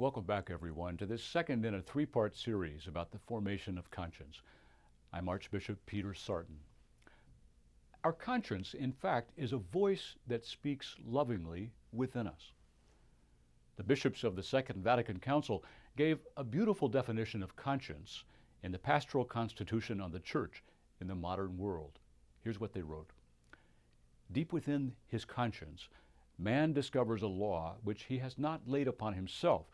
Welcome back, everyone, to this second in a three-part series about the formation of conscience. I'm Archbishop Peter Sartain. Our conscience, in fact, is a voice that speaks lovingly within us. The bishops of the Second Vatican Council gave a beautiful definition of conscience in the Pastoral Constitution on the Church in the modern world. Here's what they wrote. Deep within his conscience, man discovers a law which he has not laid upon himself,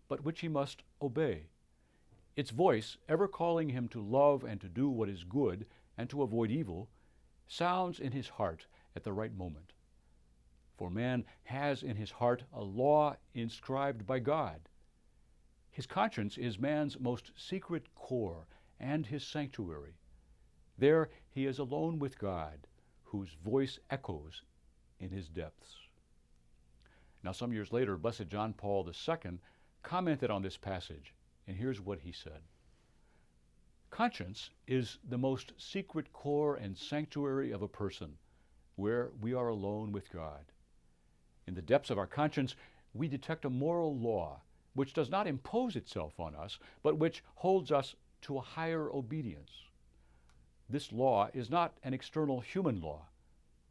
but which he must obey. Its voice, ever calling him to love and to do what is good and to avoid evil, sounds in his heart at the right moment. For man has in his heart a law inscribed by God. His conscience is man's most secret core and his sanctuary. There he is alone with God, whose voice echoes in his depths. Now, some years later, Blessed John Paul II commented on this passage, and here's what he said. Conscience is the most secret core and sanctuary of a person, where we are alone with God. In the depths of our conscience, we detect a moral law which does not impose itself on us, but which holds us to a higher obedience. This law is not an external human law,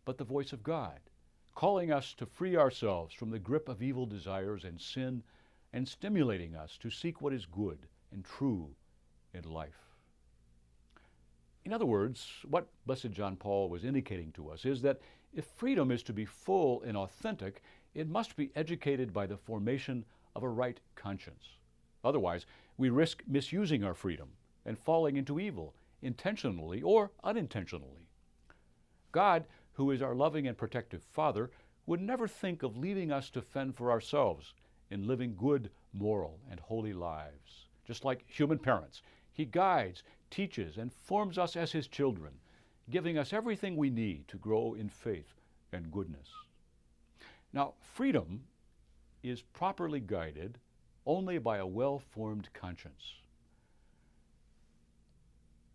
but the voice of God, calling us to free ourselves from the grip of evil desires and sin, and stimulating us to seek what is good and true in life. In other words, what Blessed John Paul was indicating to us is that if freedom is to be full and authentic, it must be educated by the formation of a right conscience. Otherwise, we risk misusing our freedom and falling into evil, intentionally or unintentionally. God, who is our loving and protective Father, would never think of leaving us to fend for ourselves in living good, moral, and holy lives. Just like human parents, He guides, teaches, and forms us as His children, giving us everything we need to grow in faith and goodness. Now, freedom is properly guided only by a well-formed conscience.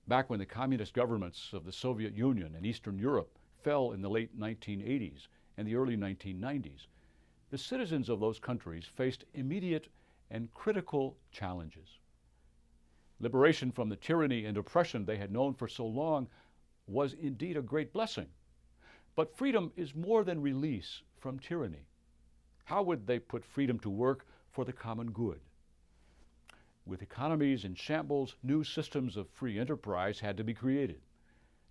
Back when the communist governments of the Soviet Union and Eastern Europe fell in the late 1980s and the early 1990s, the citizens of those countries faced immediate and critical challenges. Liberation from the tyranny and oppression they had known for so long was indeed a great blessing. But freedom is more than release from tyranny. How would they put freedom to work for the common good? With economies in shambles, new systems of free enterprise had to be created.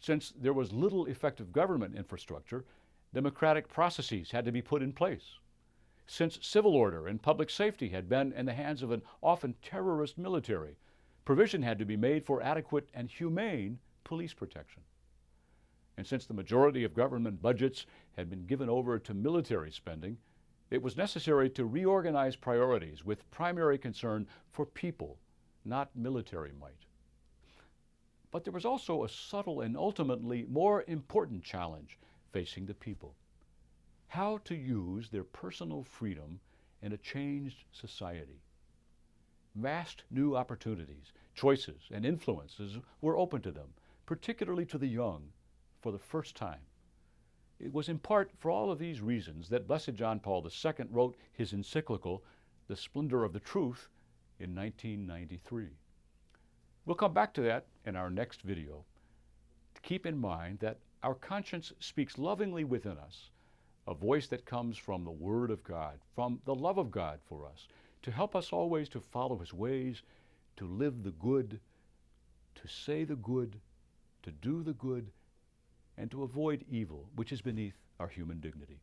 Since there was little effective government infrastructure, democratic processes had to be put in place. Since civil order and public safety had been in the hands of an often terrorist military, provision had to be made for adequate and humane police protection. And since the majority of government budgets had been given over to military spending, it was necessary to reorganize priorities with primary concern for people, not military might. But there was also a subtle and ultimately more important challenge facing the people: how to use their personal freedom in a changed society. Vast new opportunities, choices, and influences were open to them, particularly to the young, for the first time. It was in part for all of these reasons that Blessed John Paul II wrote his encyclical, The Splendor of the Truth, in 1993. We'll come back to that in our next video. Keep in mind that our conscience speaks lovingly within us, a voice that comes from the Word of God, from the love of God for us, to help us always to follow His ways, to live the good, to say the good, to do the good, and to avoid evil, which is beneath our human dignity.